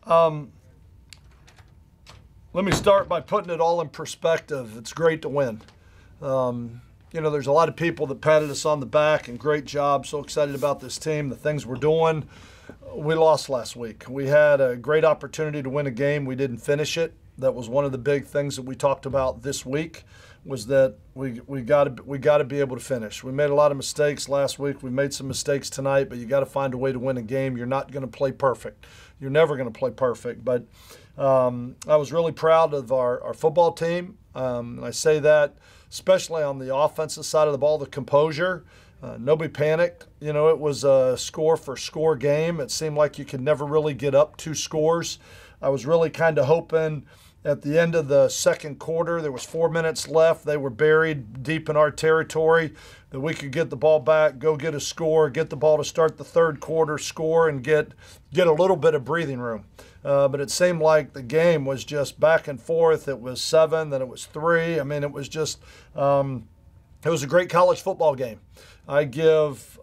Let me start by putting it all in perspective. It's great to win. There's a lot of people that patted us on the back and great job. So excited about this team, the things we're doing. We lost last week. We had a great opportunity to win a game. We didn't finish it. That was one of the big things that we talked about this week, was that we got to be able to finish. We made a lot of mistakes last week. We made some mistakes tonight, but you got to find a way to win a game. You're not going to play perfect. You're never going to play perfect. But I was really proud of our football team. And I say that especially on the offensive side of the ball, the composure. Nobody panicked. It was a score-for-score game. It seemed like you could never really get up 2 scores. I was really kind of hoping at the end of the second quarter, there was 4 minutes left. They were buried deep in our territory, that we could get the ball back, go get a score, get the ball to start the third quarter, score, and get a little bit of breathing room. But it seemed like the game was just back and forth. It was 7, then it was 3. I mean, it was just it was a great college football game. I give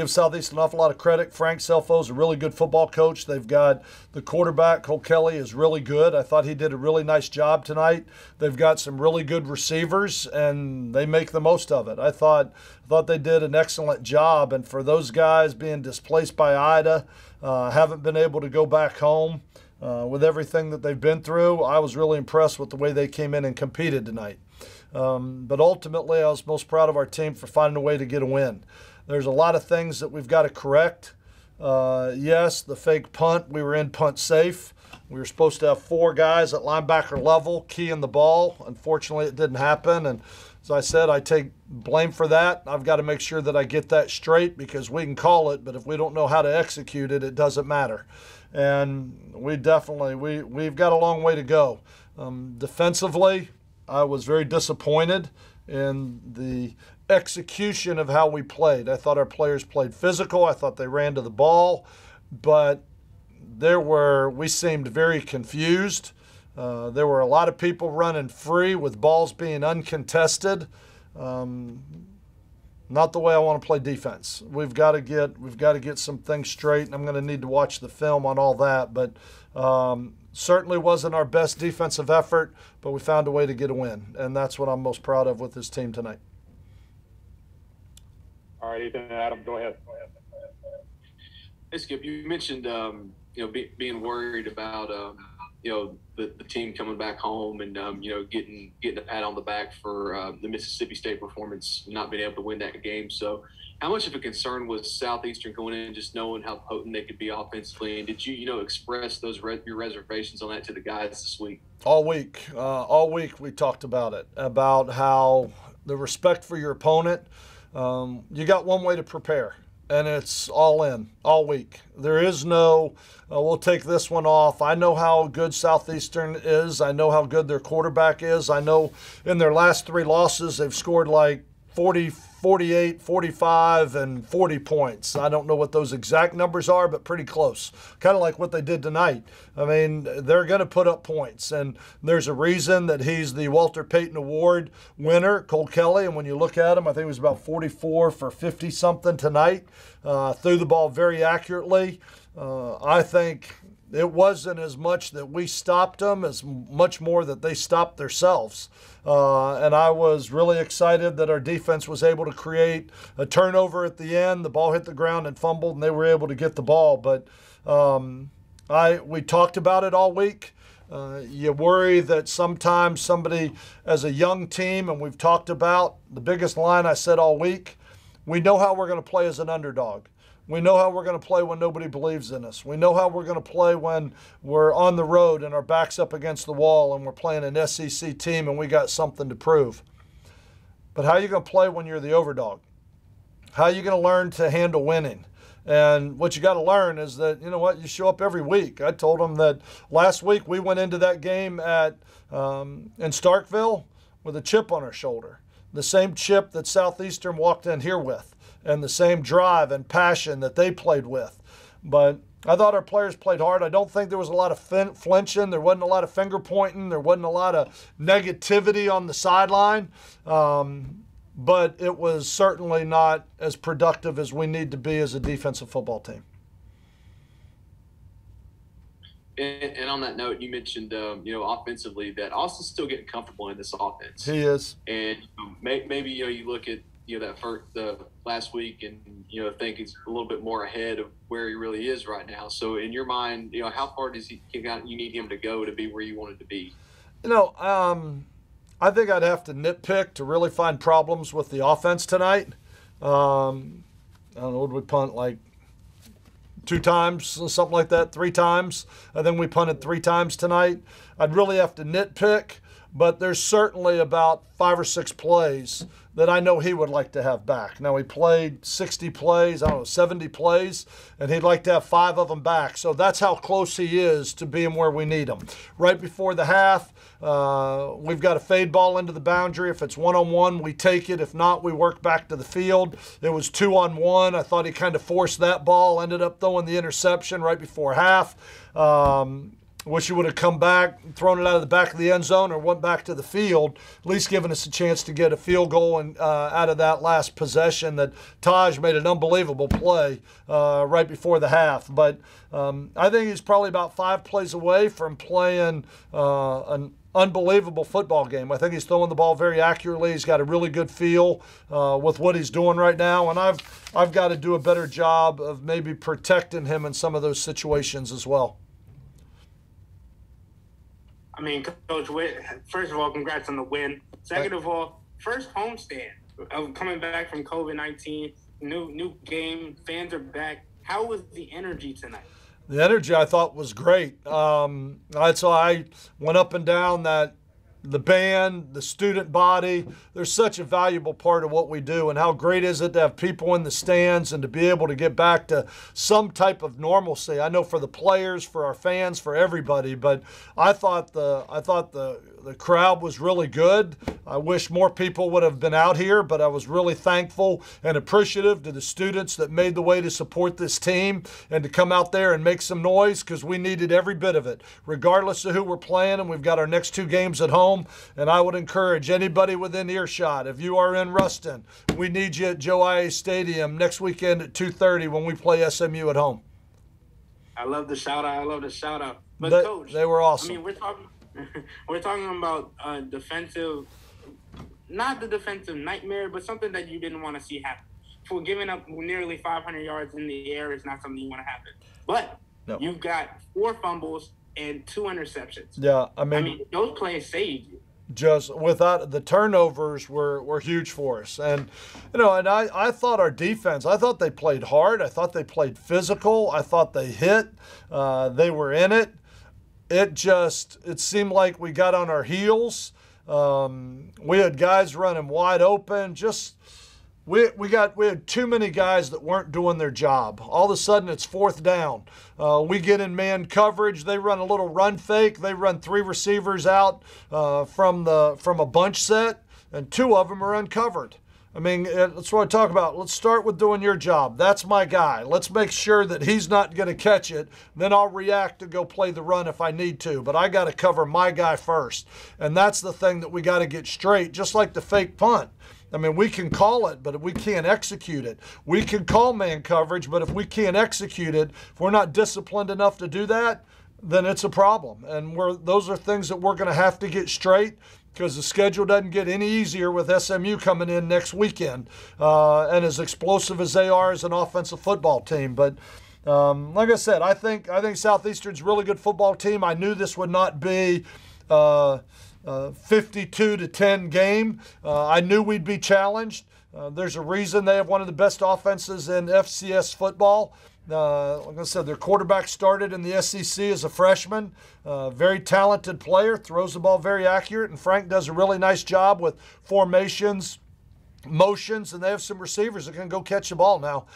Southeast an awful lot of credit. Frank Selfo is a really good football coach. They've got the quarterback, Cole Kelly, is really good. I thought he did a really nice job tonight. They've got some really good receivers, and they make the most of it. I thought they did an excellent job. And for those guys being displaced by Ida, haven't been able to go back home with everything that they've been through, I was really impressed with the way they came in and competed tonight. But ultimately, I was most proud of our team for finding a way to get a win. There's a lot of things that we've got to correct. Yes, the fake punt, we were in punt safe. We were supposed to have 4 guys at linebacker level keying the ball. Unfortunately, it didn't happen. And as I said, I take blame for that. I've got to make sure that I get that straight, because we can call it, but if we don't know how to execute it, it doesn't matter. And we've got a long way to go. Defensively, I was very disappointed in the execution of how we played. I thought our players played physical. I thought they ran to the ball, but we seemed very confused. There were a lot of people running free with balls being uncontested. Not the way I want to play defense. We've got to get some things straight, and I'm going to need to watch the film on all that. But certainly wasn't our best defensive effort, but we found a way to get a win, and that's what I'm most proud of with this team tonight. All right, Ethan and Adam, go ahead. Hey, Skip, you mentioned being worried about the team coming back home and getting a pat on the back for the Mississippi State performance, not being able to win that game. So, how much of a concern was Southeastern going in, just knowing how potent they could be offensively? And did you express your reservations on that to the guys this week? All week we talked about it, about how the respect for your opponent. You got one way to prepare, and it's all in, all week. There is no, we'll take this one off. I know how good Southeastern is. I know how good their quarterback is. I know in their last 3 losses, they've scored like 40, 48, 45, and 40 points. I don't know what those exact numbers are, but pretty close. Kind of like what they did tonight. I mean, they're going to put up points, and there's a reason that he's the Walter Payton Award winner, Cole Kelly, and when you look at him, I think it was about 44 for 50-something tonight. Threw the ball very accurately. I think it wasn't as much that we stopped them as much more that they stopped themselves. And I was really excited that our defense was able to create a turnover at the end. The ball hit the ground and fumbled, and they were able to get the ball. But we talked about it all week. You worry that sometimes somebody, as a young team, and we've talked about the biggest line I said all week, we know how we're going to play as an underdog. We know how we're going to play when nobody believes in us. We know how we're going to play when we're on the road and our back's up against the wall and we're playing an SEC team and we got something to prove. But how are you going to play when you're the overdog? How are you going to learn to handle winning? And what you got to learn is that, you show up every week. I told them that last week we went into that game in Starkville with a chip on our shoulder. The same chip that Southeastern walked in here with, and the same drive and passion that they played with. But I thought our players played hard. I don't think there was a lot of flinching. There wasn't a lot of finger pointing. There wasn't a lot of negativity on the sideline. But it was certainly not as productive as we need to be as a defensive football team. And on that note, you mentioned, offensively that Austin's still getting comfortable in this offense. He is. And maybe, you look at, the last week and, think he's a little bit more ahead of where he really is right now. So in your mind, how far does you need him to go to be where you want it to be? I think I'd have to nitpick to really find problems with the offense tonight. I don't know, would we punt like 2 times, something like that, 3 times? I think we punted 3 times tonight. I'd really have to nitpick, but there's certainly about 5 or 6 plays that I know he would like to have back. Now, he played 60 plays, 70 plays, and he'd like to have 5 of them back. So that's how close he is to being where we need him. Right before the half, we've got a fade ball into the boundary. If it's 1-on-1, we take it. If not, we work back to the field. It was 2-on-1. I thought he kind of forced that ball, ended up throwing the interception right before half. Wish he would have come back, thrown it out of the back of the end zone, or went back to the field, at least giving us a chance to get a field goal and out of that last possession that Taj made an unbelievable play right before the half. But I think he's probably about 5 plays away from playing an unbelievable football game. I think he's throwing the ball very accurately. He's got a really good feel with what he's doing right now, and I've got to do a better job of maybe protecting him in some of those situations as well. I mean, Coach Witt, first of all, congrats on the win. Second of all, first homestand of coming back from COVID-19, new game, fans are back. How was the energy tonight? The energy I thought was great. So I went up and down the band, the student body. They're such a valuable part of what we do, and how great is it to have people in the stands and to be able to get back to some type of normalcy. I know for the players, for our fans, for everybody, but I thought the crowd was really good. I wish more people would have been out here, but I was really thankful and appreciative to the students that made the way to support this team and to come out there and make some noise, because we needed every bit of it, regardless of who we're playing. And we've got our next 2 games at home. And I would encourage anybody within earshot, if you are in Ruston, we need you at Joe IA Stadium next weekend at 2:30 when we play SMU at home. I love the shout out. But Coach, they were awesome. I mean, we're talking about defensive, not the defensive nightmare, but something that you didn't want to see happen. For giving up nearly 500 yards in the air is not something you want to happen. But You've got 4 fumbles and 2 interceptions. Yeah, I mean those plays saved you. Just without the turnovers were huge for us. And, I thought our defense, I thought they played hard. I thought they played physical. I thought they hit. They were in it. It seemed like we got on our heels. We had guys running wide open. We had too many guys that weren't doing their job. All of a sudden, it's 4th down. We get in man coverage. They run a little run fake. They run 3 receivers out from a bunch set, and 2 of them are uncovered. I mean, that's what I talk about. Let's start with doing your job. That's my guy. Let's make sure that he's not going to catch it. Then I'll react to go play the run if I need to. But I got to cover my guy first. And that's the thing that we got to get straight, just like the fake punt. I mean, we can call it, but if we can't execute it. We can call man coverage, but if we can't execute it, if we're not disciplined enough to do that, then it's a problem. And those are things that we're going to have to get straight, because the schedule doesn't get any easier with SMU coming in next weekend, and as explosive as they are as an offensive football team. But like I said, I think Southeastern's a really good football team. I knew this would not be 52-10 game. I knew we'd be challenged. There's a reason they have one of the best offenses in FCS football. Like I said, their quarterback started in the SEC as a freshman. Very talented player, throws the ball very accurate, and Frank does a really nice job with formations, motions, and they have some receivers that can go catch the ball now.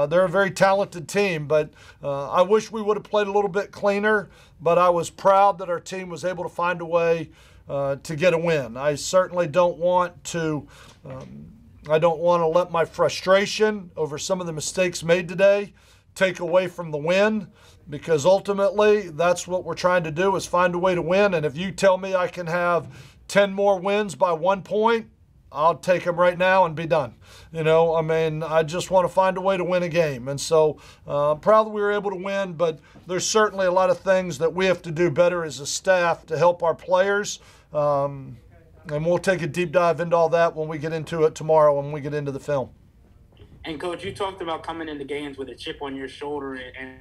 They're a very talented team, but I wish we would have played a little bit cleaner, but I was proud that our team was able to find a way to get a win. I certainly don't want to let my frustration over some of the mistakes made today take away from the win, because ultimately that's what we're trying to do, is find a way to win. And if you tell me I can have 10 more wins by 1 point, I'll take them right now and be done. I mean, I just want to find a way to win a game. And so I'm proud that we were able to win, but there's certainly a lot of things that we have to do better as a staff to help our players. And we'll take a deep dive into all that when we get into it tomorrow, when we get into the film. And, Coach, you talked about coming into games with a chip on your shoulder and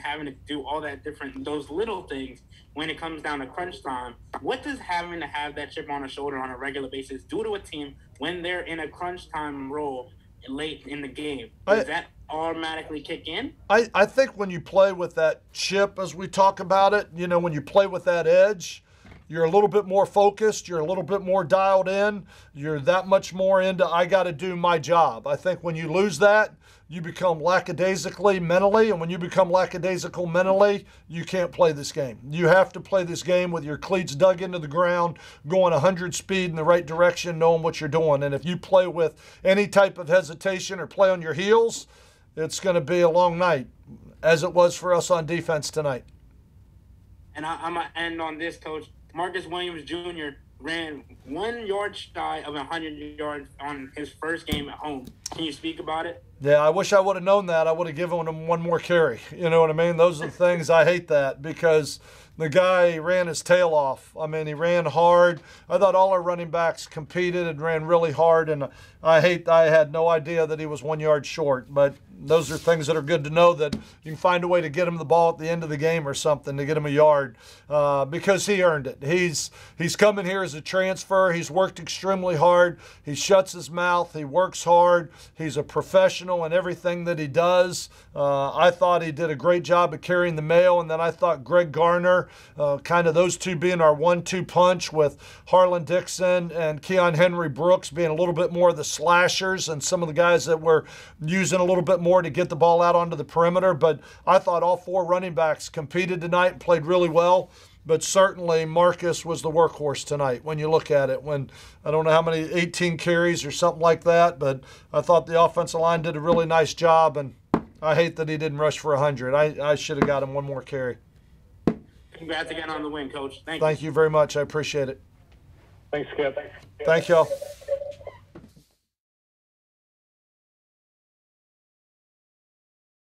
having to do all that those little things when it comes down to crunch time. What does having to have that chip on a shoulder on a regular basis do to a team when they're in a crunch time role late in the game? Does that automatically kick in? I think when you play with that chip, as we talk about it, when you play with that edge, you're a little bit more focused. You're a little bit more dialed in. You're that much more into, I got to do my job. I think when you lose that, you become lackadaisically mentally. And when you become lackadaisical mentally, you can't play this game. You have to play this game with your cleats dug into the ground, going 100 speed in the right direction, knowing what you're doing. And if you play with any type of hesitation or play on your heels, it's going to be a long night, as it was for us on defense tonight. And I'm going to end on this, Coach. Marcus Williams Jr. ran 1 yard shy of 100 yards on his first game at home. Can you speak about it? Yeah, I wish I would have known that. I would have given him one more carry. You know what I mean? Those are the things I hate that, because the guy ran his tail off. I mean, he ran hard. I thought all our running backs competed and ran really hard, and I had no idea that he was 1 yard short. But those are things that are good to know, that you can find a way to get him the ball at the end of the game or something to get him a yard, because he earned it. He's coming here as a transfer. He's worked extremely hard. He shuts his mouth. He works hard. He's a professional in everything that he does. I thought he did a great job of carrying the mail, and then I thought Greg Garner, kind of those two being our 1-2 punch, with Harlan Dixon and Keon Henry Brooks being a little bit more of the slashers and some of the guys that were using a little bit more to get the ball out onto the perimeter. But I thought all 4 running backs competed tonight and played really well. But certainly Marcus was the workhorse tonight when you look at it. When I don't know how many, 18 carries or something like that, but I thought the offensive line did a really nice job, and I hate that he didn't rush for 100. I should have got him one more carry. Congrats again on the win, Coach. Thank you very much. I appreciate it. Thanks, Skip. Thank y'all.